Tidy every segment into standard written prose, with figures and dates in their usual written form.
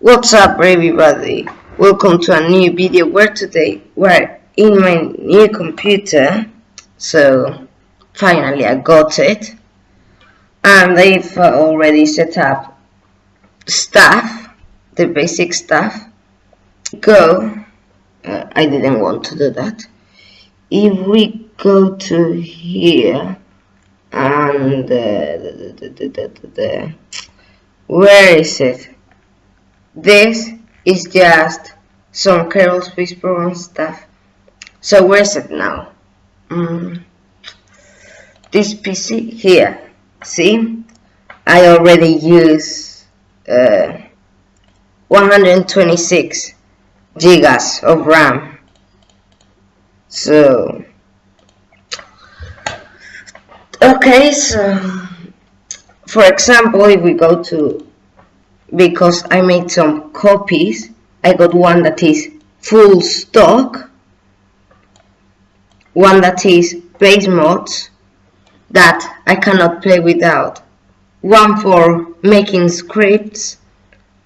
What's up everybody? Welcome to a new video where today we're in my new computer. So finally I got it and I've already set up stuff, the basic stuff. I didn't want to do that. If we go to here and where is it? This is just some KSP program stuff. So where's it now? This PC here. See, I already use 126 gigas of RAM. So okay, so for example, if we go to, because I made some copies, I got one that is full stock, one that is base mods that I cannot play without, one for making scripts,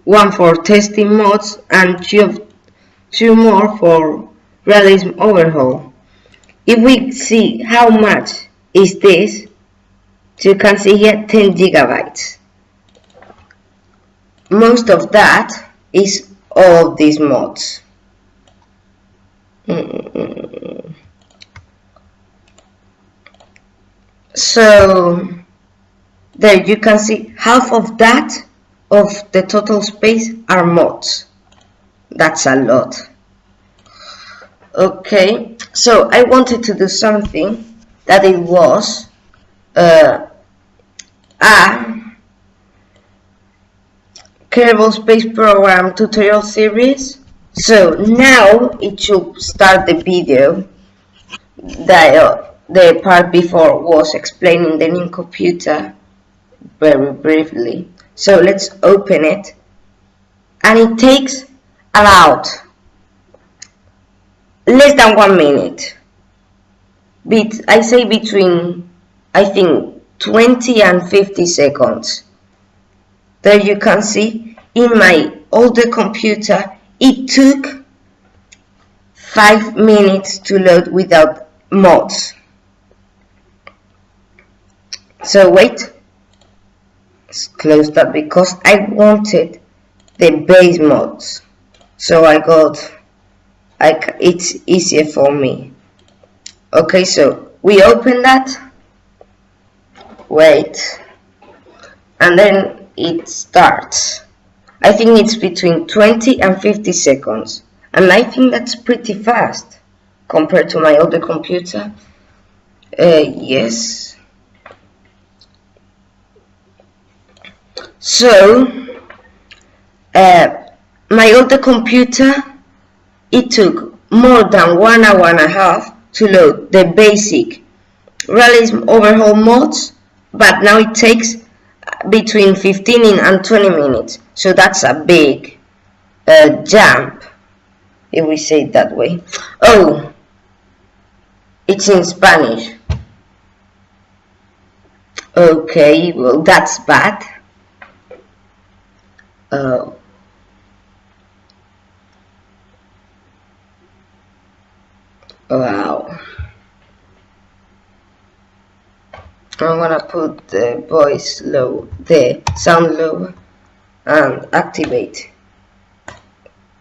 one for testing mods, and two more for realism overhaul. If we see how much is this, you can see here 10 gigabytes. Most of that is all these mods. So there you can see half of that of the total space are mods. That's a lot. Okay, so I wanted to do something that it was a KSP program tutorial series. So now it should start the video. The part before was explaining the new computer very briefly. So let's open it, and it takes about less than 1 minute. I say between, I think, 20 and 50 seconds. There you can see in my older computer it took 5 minutes to load without mods. So wait, let's close that because I wanted the base mods. So it's easier for me. Okay, so we open that, wait, and then it starts. I think it's between 20 and 50 seconds, and I think that's pretty fast compared to my older computer. Yes. So my older computer, it took more than 1 hour and a half to load the basic realism overhaul mods, but now it takes between 15 and 20 minutes. So that's a big jump, if we say it that way. Oh, it's in Spanish. Okay, well that's bad. Wow. I'm gonna put the voice low, the sound low, and activate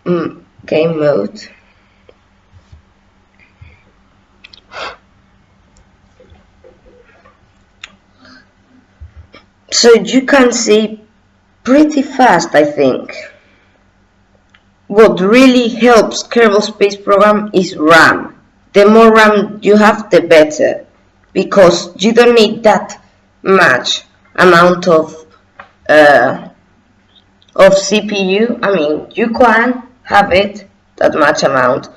game mode. So you can see pretty fast, I think. What really helps KSP program is RAM. The more RAM you have, the better, because you don't need that much amount of CPU. I mean, you can have it that much amount,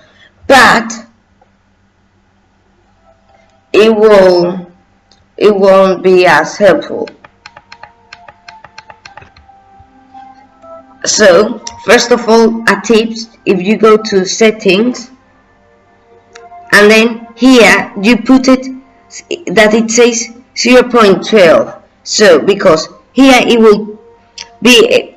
but it won't be as helpful. So first of all, a tip: if you go to settings and then here you put it that it says 0.12, so because here it will be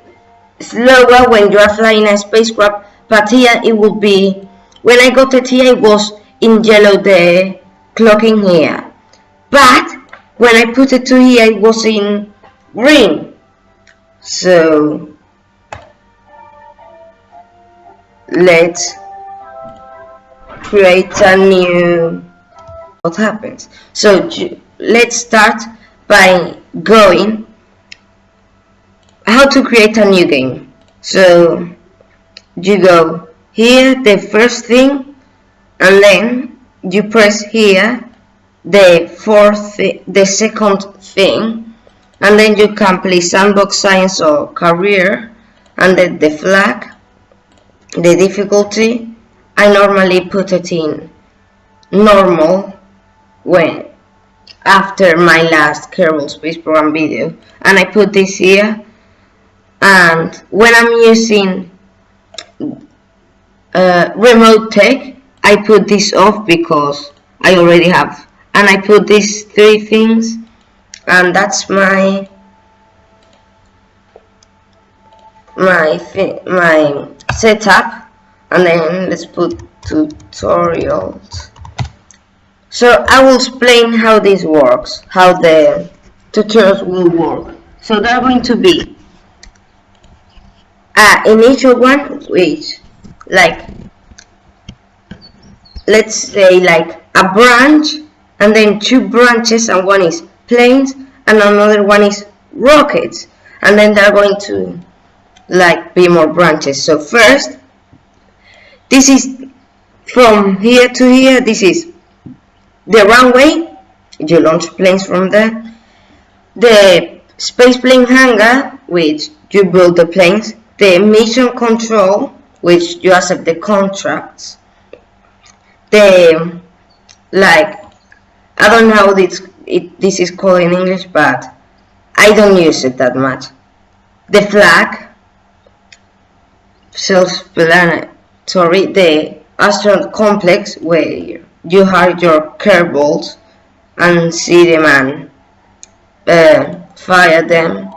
slower when you are flying a spacecraft, but here it will be, when I got it here it was in yellow, the clocking here, but when I put it to here it was in green. So let's create a new, what happens. So let's start by going how to create a new game. So you go here, the first thing, and then you press here the second thing, and then you can play sandbox, science or career, and then the flag, the difficulty. I normally put it in normal when after my last Kerbal Space Program video, and I put this here. And when I'm using remote tech, I put this off because I already have, and I put these 3 things, and that's my setup. And then let's put tutorials. So I will explain how this works, how the tutorials will work. So they're going to be initial one, which, like, let's say like a branch, and then 2 branches, and one is planes and another one is rockets, and then they're going to like be more branches. So first, this is from here to here, this is the runway, you launch planes from there, the space plane hangar, which you build the planes, the mission control, which you accept the contracts, the, like, I don't know how this is called in English, but I don't use it that much, the flag, self-planetary, the astronaut complex, where you hide your Kerbals and see them and fire them.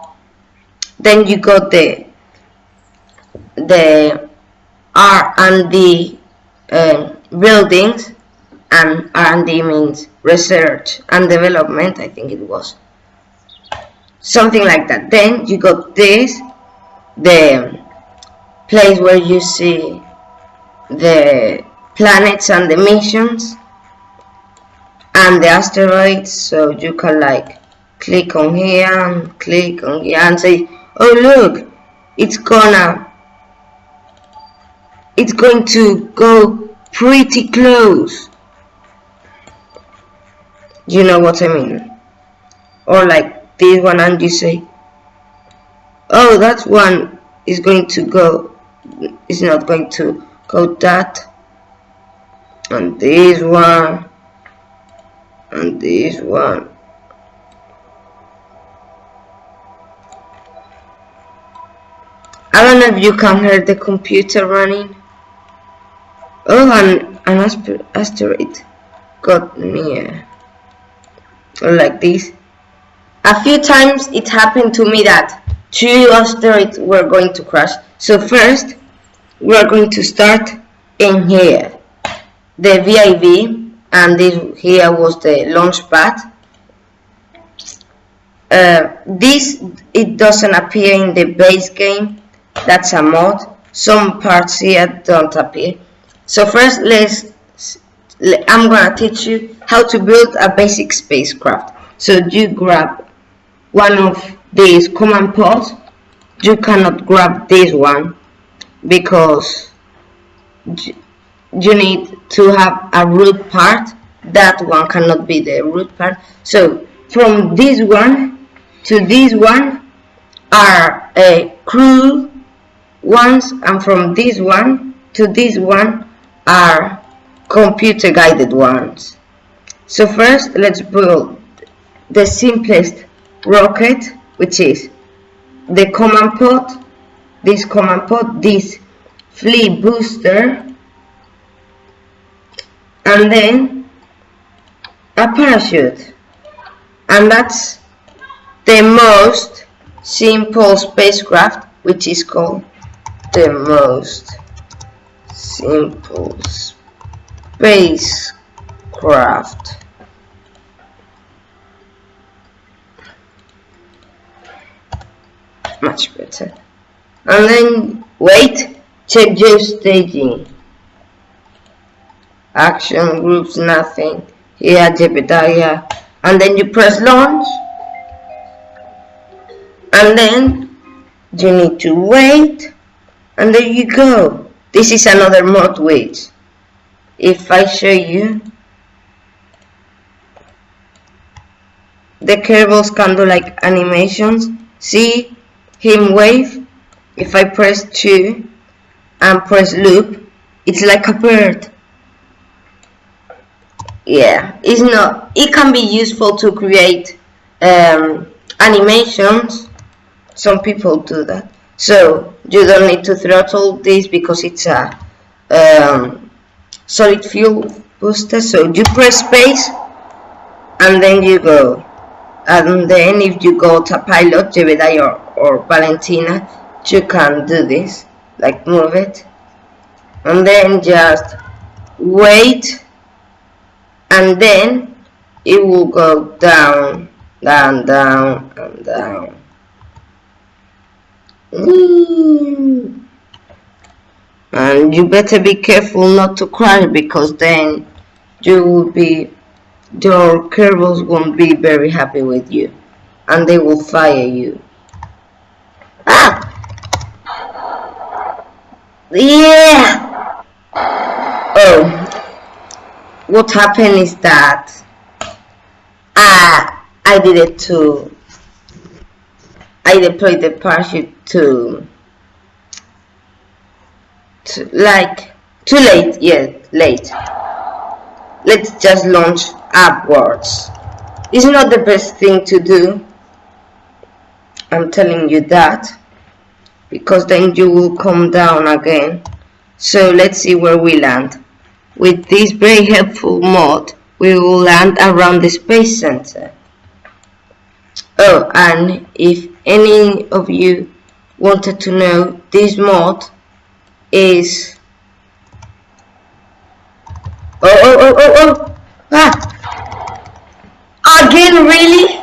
Then you got the R&D buildings, and R&D means research and development, I think it was something like that. Then you got this, the place where you see the planets and the missions and the asteroids, so you can like click on here and click on here and say, oh look, it's going to go pretty close, you know what I mean. Or like this one, and you say, oh, that one is going to go, it's not going to go that, and this one, and this one. I don't know if you can hear the computer running. Oh, an asteroid got near, like this. A few times it happened to me that 2 asteroids were going to crash. So first we are going to start in here, the VIV, and this here was the launch pad. This, it doesn't appear in the base game, that's a mod. Some parts here don't appear. So first I'm gonna teach you how to build a basic spacecraft. So you grab one of these command pods. You cannot grab this one because you need to have a root part. That one cannot be the root part. So from this one to this one are crew ones, and from this one to this one are computer guided ones. So first let's build the simplest rocket, which is the command pod, this flea booster, and then a parachute. And that's the most simple spacecraft which is called the most simple spacecraft. Much better. And then wait, check geostaging. Action groups, nothing. Here, Jebediah. And then you press launch. And then you need to wait. And there you go. This is another mod wich. If I show you, the Kerbals can do like animations. See him wave. If I press 2 and press loop, it's like a bird. Yeah, it's not. It can be useful to create animations. Some people do that. So you don't need to throttle this because it's a solid fuel booster. So you press space and then you go. And then if you go to pilot, Jebediah or Valentina, you can do this, like move it. And then just wait. And then it will go down, down, down, and down. And you better be careful not to crash, because then your Kerbals won't be very happy with you, and they will fire you. Ah! Yeah! Oh, what happened is that I deployed the parachute too late. Yeah, late. Let's just launch upwards. It's not the best thing to do, I'm telling you that, because then you will come down again. So let's see where we land. With this very helpful mod, we will land around the space center. Oh, and if any of you wanted to know, this mod is again, really?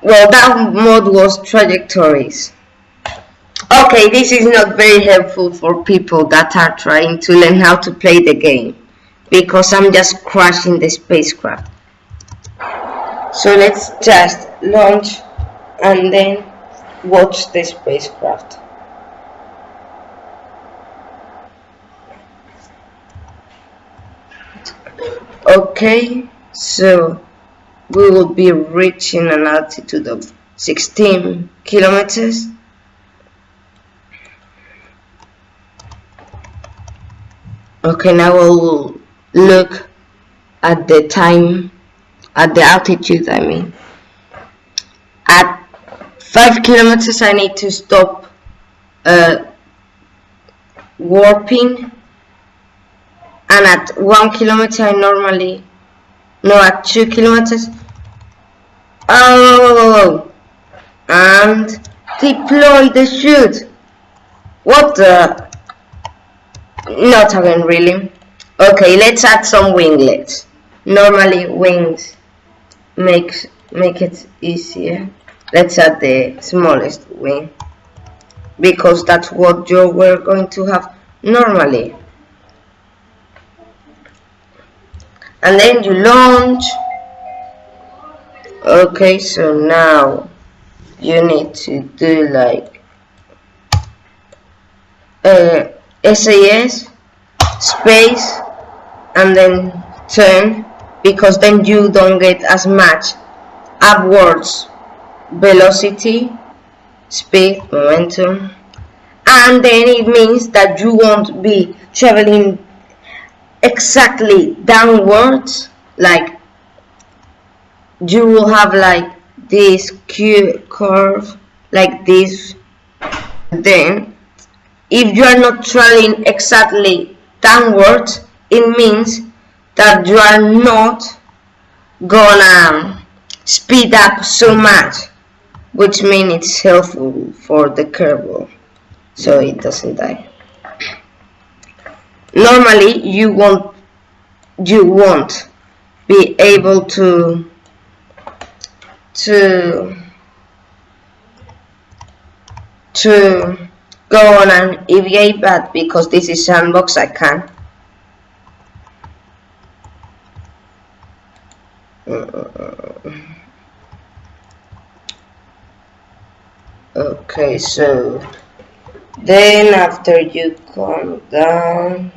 Well, that mod was trajectories. Okay, this is not very helpful for people that are trying to learn how to play the game, because I'm just crashing the spacecraft. So let's just launch and then watch the spacecraft. Okay, so we will be reaching an altitude of 16 kilometers. Okay, now we'll look at the time, at the altitude, I mean. At 5 kilometers I need to stop warping, and at 1 kilometer I normally, no, at 2 kilometers, and deploy the chute. What the? Not again, really. Okay, let's add some winglets. Normally wings make it easier. Let's add the smallest wing, because that's what we're going to have normally. And then you launch. Okay, so now you need to do like SAS space and then turn, because then you don't get as much upwards velocity, speed, momentum, and then it means that you won't be traveling exactly downwards, like you will have like this curve like this. Then if you are not traveling exactly downwards, it means that you are not gonna speed up so much, which means it's helpful for the Kerbal. so it doesn't die. Normally you won't be able to go on an EVA, but because this is sandbox I can. Okay, so then after you come down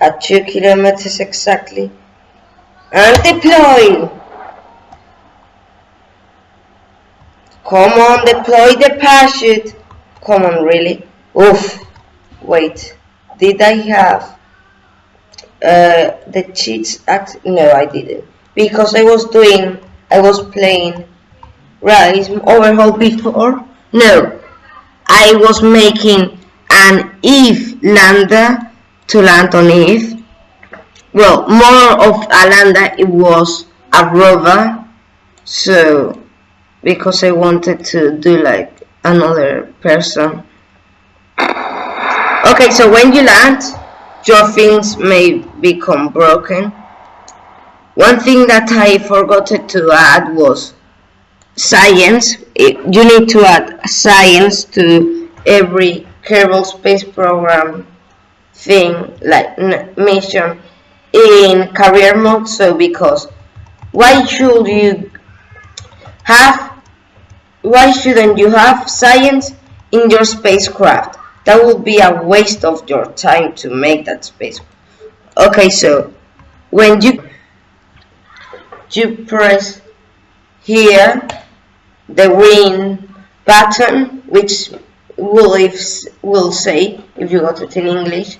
at 2 kilometers exactly and deploy. Come on, deploy the parachute. Come on, really? Oof. Wait, did I have the cheats act? No, I didn't, because I was playing realism overhaul before. No, I was making an Eve lander to land on Eve. Well, more of a lander, it was a rover, so because I wanted to do like another person. Okay, so when you land, your things may become broken. One thing that I forgot to add was science. You need to add science to every Kerbal Space Program thing, like mission in career mode. So because why shouldn't you have science in your spacecraft? That would be a waste of your time to make that spacecraft. Okay, so when you press here the green button, which will say, if you got it in English,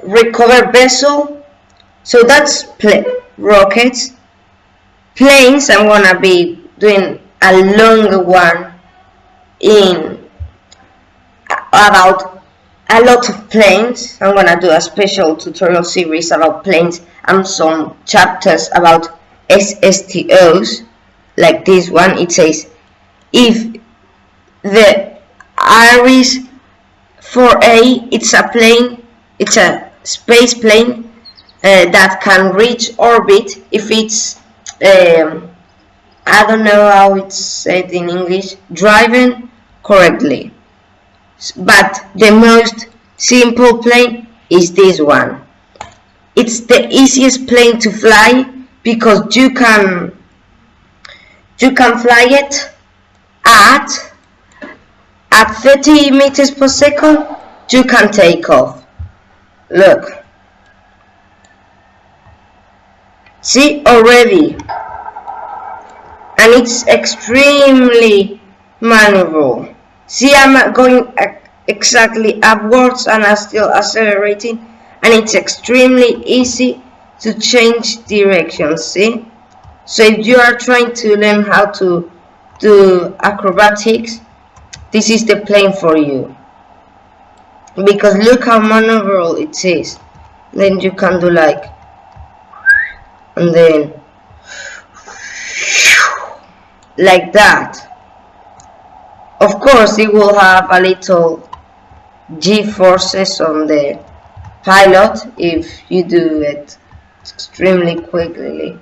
recover vessel. So that's rockets. Planes, I'm gonna be doing a longer one in about a lot of planes. I'm gonna do a special tutorial series about planes and some chapters about SSTOs, like this one. It says if the Iris 4A, it's a plane, it's a space plane that can reach orbit if it's I don't know how it's said in English, driven correctly. But the most simple plane is this one. It's the easiest plane to fly because you can fly it at 30 meters per second. You can take off. Look. See, already. And it's extremely maneuverable. See, I'm going exactly upwards and I'm still accelerating, and it's extremely easy to change directions. See, so if you are trying to learn how to do acrobatics, this is the plane for you, because look how maneuverable it is. Then you can do like, and then like that. Of course, it will have a little G-forces on the pilot if you do it extremely quickly.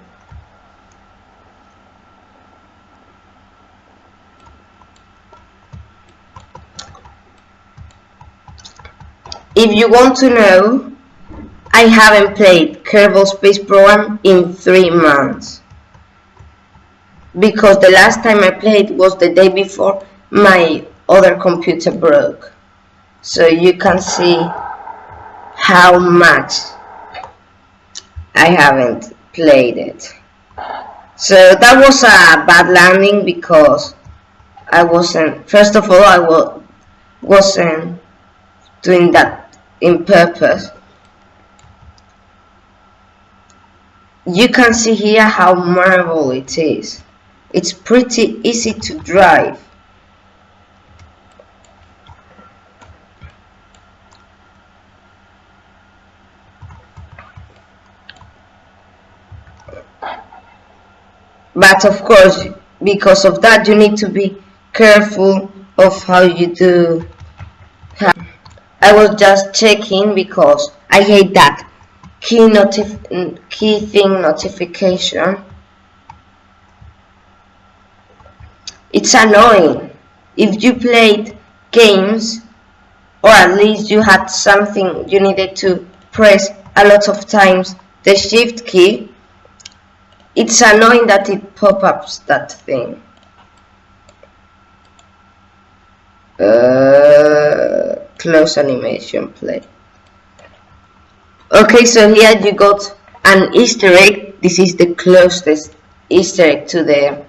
If you want to know, I haven't played Kerbal Space Program in 3 months, because the last time I played was the day before my other computer broke. So you can see how much I haven't played it. So that was a bad landing because I wasn't, first of all, I wasn't doing that in purpose. You can see here how marvel it is. It's pretty easy to drive. But of course, because of that, you need to be careful of how you do. I was just checking because I hate that key thing notification. It's annoying. If you played games, or at least you had something you needed to press a lot of times the shift key, it's annoying that it pop-ups that thing. Close animation play. Okay, so here you got an Easter egg. This is the closest Easter egg to the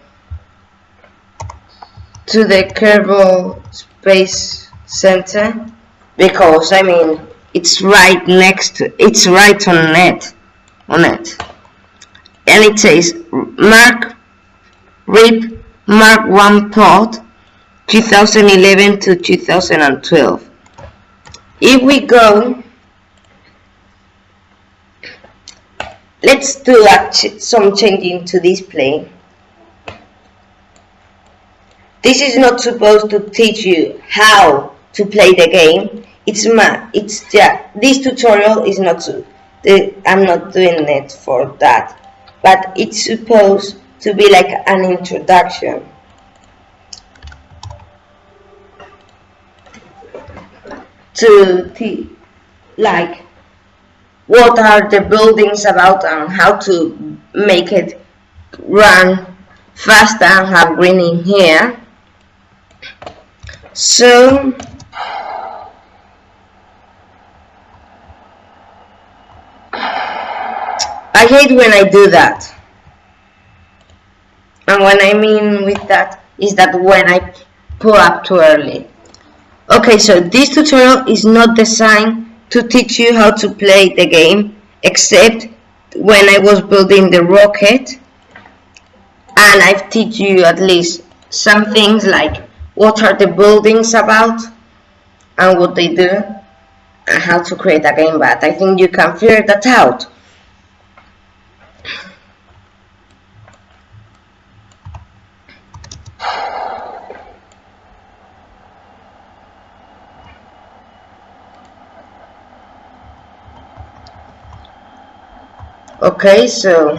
Kerbal Space Center, because I mean it's right next to, it's right on it, and it says RIP Mark 1 plot 2011 to 2012. If we go, let's do some changing to display. This is not supposed to teach you how to play the game. It's this tutorial is not I'm not doing it for that, but it's supposed to be like an introduction to like what are the buildings about and how to make it run faster and have green in here. So I hate when I do that, and what I mean with that is that when I pull up too early. Okay, so this tutorial is not designed to teach you how to play the game, except when I was building the rocket, and I've teach you at least some things like what are the buildings about and what they do and how to create a game, but I think you can figure that out. Okay, so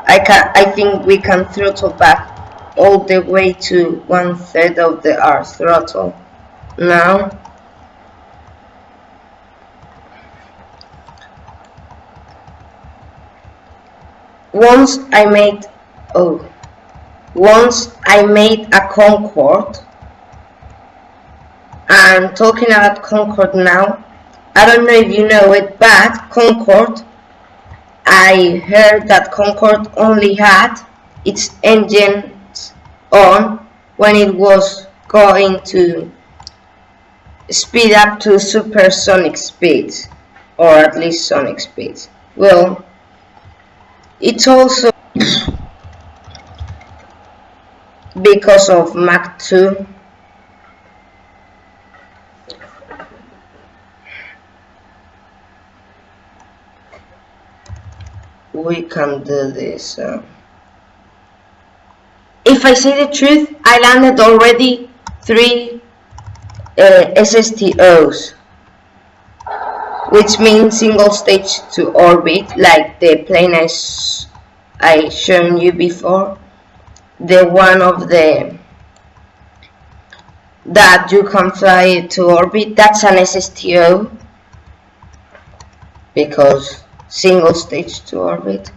I think we can throttle back all the way to 1/3 of the R throttle now. Once I made a Concorde, and talking about Concorde now, I don't know if you know it, but Concorde, I heard that Concorde only had its engines on when it was going to speed up to supersonic speeds, or at least sonic speeds. Well, it's also because of Mach 2. We can do this. If I say the truth, I landed already 3 SSTOs, which means single stage to orbit, like the plane I shown you before, the one of the that you can fly to orbit. That's an SSTO because single stage to orbit.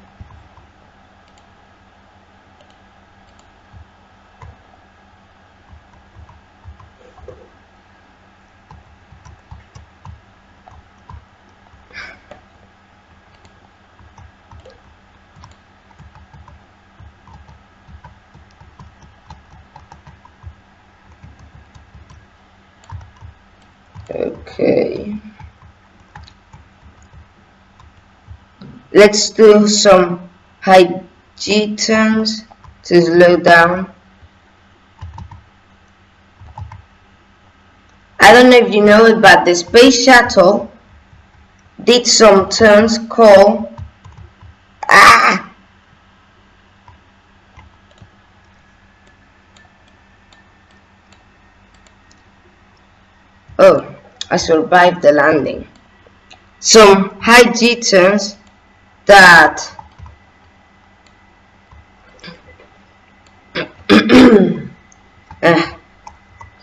Okay, let's do some high G turns to slow down. I don't know if you know it, but the space shuttle did some turns called Oh, I survived the landing. Some high G turns that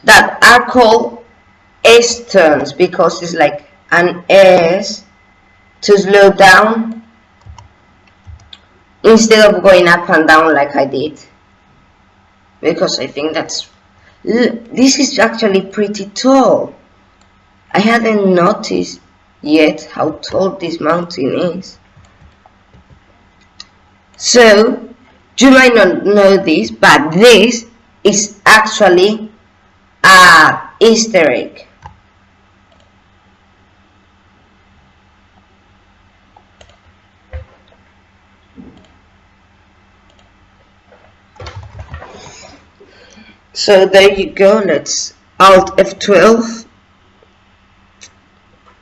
that are called S turns because it's like an S to slow down instead of going up and down like I did, because I think that's, this is actually pretty tall. I hadn't noticed yet how tall this mountain is. So you might not know this, but this is actually a Easter egg. So there you go. Let's Alt F12.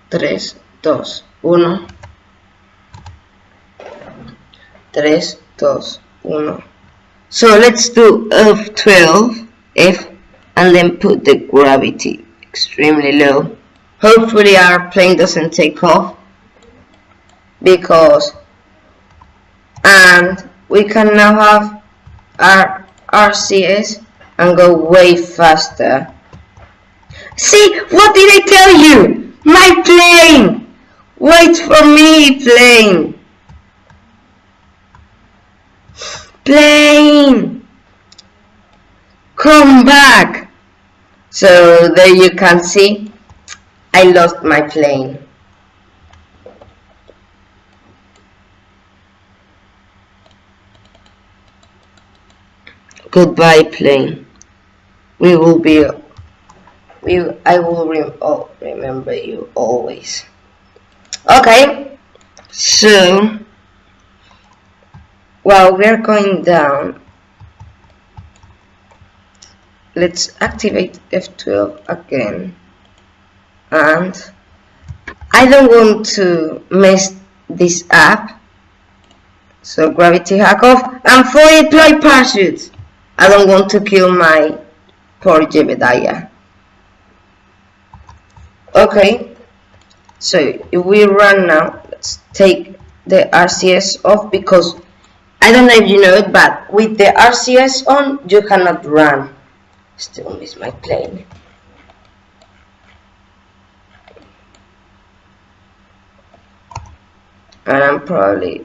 3, 2, 1. 3, 2, 1. So let's do F12, F, and then put the gravity extremely low. Hopefully our plane doesn't take off, because, and we can now have our RCS and go way faster. See, what did I tell you? My plane! Wait for me, plane! Plane! Come back! So there you can see, I lost my plane. Goodbye, plane. I will remember you always. Okay, so while we're going down, let's activate F12 again, and I don't want to mess this up, so gravity hack off and fully deploy parachutes. I don't want to kill my poor Jebediah. Okay, so if we run now, let's take the RCS off, because I don't know if you know it, but with the RCS on you cannot run. Still miss my plane. And I'm probably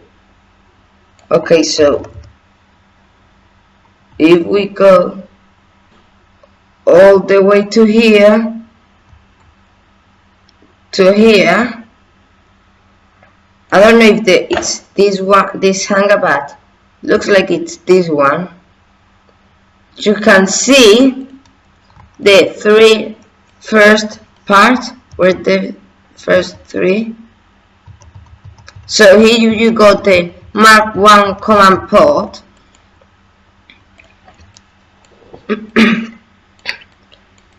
okay. So if we go all the way to here, I don't know if it's this one, this hangabat. Looks like it's this one. You can see the three first parts were the first three. So here you got the Mark 1 command pod.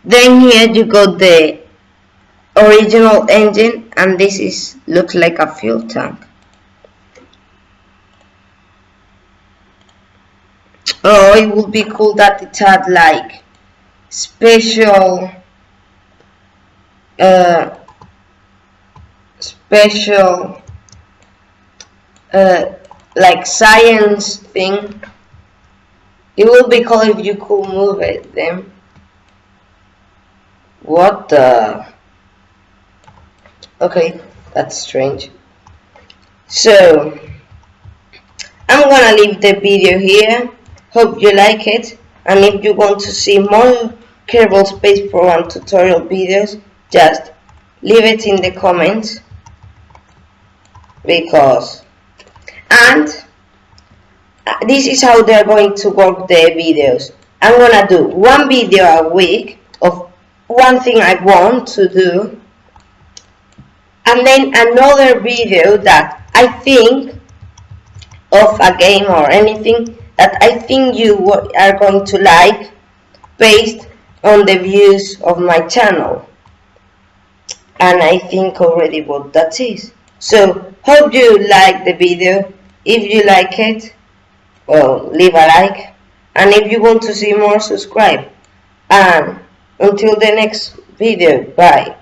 Then here you got the original engine, and this looks like a fuel tank. Oh, it would be cool that it had like special like science thing. It would be cool if you could move them. What the? Okay, that's strange. So I'm gonna leave the video here. Hope you like it, and if you want to see more Kerbal Space Program tutorial videos, just leave it in the comments, because, and this is how they're going to work the videos. I'm gonna do one video a week of one thing I want to do, and then another video that I think of a game or anything that I think you are going to like based on the views of my channel. And I think already what that is. So hope you like the video. If you like it, well, leave a like, and if you want to see more, subscribe. And until the next video. Bye.